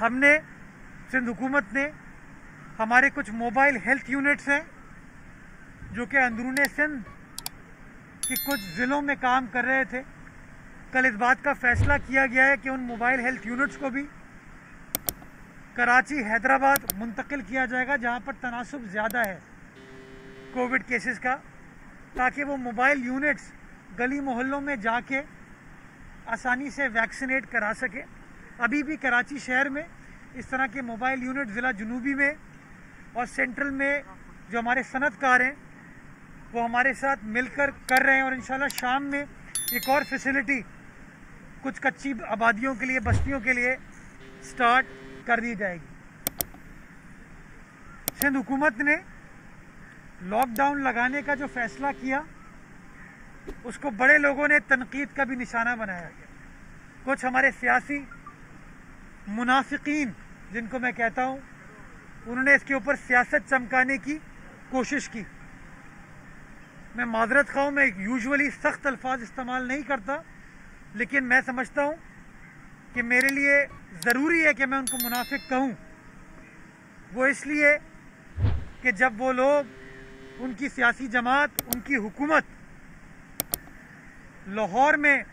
हमने सिंध हुकूमत ने हमारे कुछ मोबाइल हेल्थ यूनिट्स हैं जो कि अंदरूने सिंध कि कुछ ज़िलों में काम कर रहे थे। कल इस बात का फैसला किया गया है कि उन मोबाइल हेल्थ यूनिट्स को भी कराची हैदराबाद मुंतकिल किया जाएगा जहां पर तनासुब ज़्यादा है कोविड केसेस का, ताकि वो मोबाइल यूनिट्स गली मोहल्लों में जाके आसानी से वैक्सीनेट करा सके। अभी भी कराची शहर में इस तरह के मोबाइल यूनिट ज़िला जनूबी में और सेंट्रल में जो हमारे सनतकार हैं वो हमारे साथ मिलकर कर रहे हैं, और इंशाल्लाह शाम में एक और फैसिलिटी कुछ कच्ची आबादियों के लिए, बस्तियों के लिए स्टार्ट कर दी जाएगी। सिंध हुकूमत ने लॉकडाउन लगाने का जो फैसला किया उसको बड़े लोगों ने तनकीद का भी निशाना बनाया। कुछ हमारे सियासी मुनाफिकीन जिनको मैं कहता हूँ, उन्होंने इसके ऊपर सियासत चमकाने की कोशिश की। मैं माजरत खा हूँ, मैं यूजुअली सख्त अल्फाज इस्तेमाल नहीं करता, लेकिन मैं समझता हूँ कि मेरे लिए ज़रूरी है कि मैं उनको मुनाफिक कहूँ। वो इसलिए कि जब वो लोग, उनकी सियासी जमात, उनकी हुकूमत लाहौर में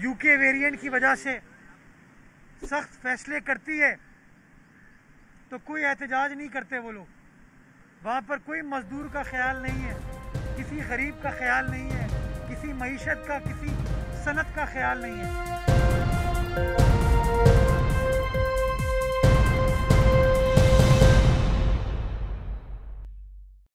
यूके वेरिएंट की वजह से सख्त फैसले करती है तो कोई एहतजाज नहीं करते वो लोग। वहाँ पर कोई मजदूर का ख्याल नहीं है, किसी गरीब का ख्याल नहीं है, किसी मईशत का, किसी सनत का ख्याल नहीं है।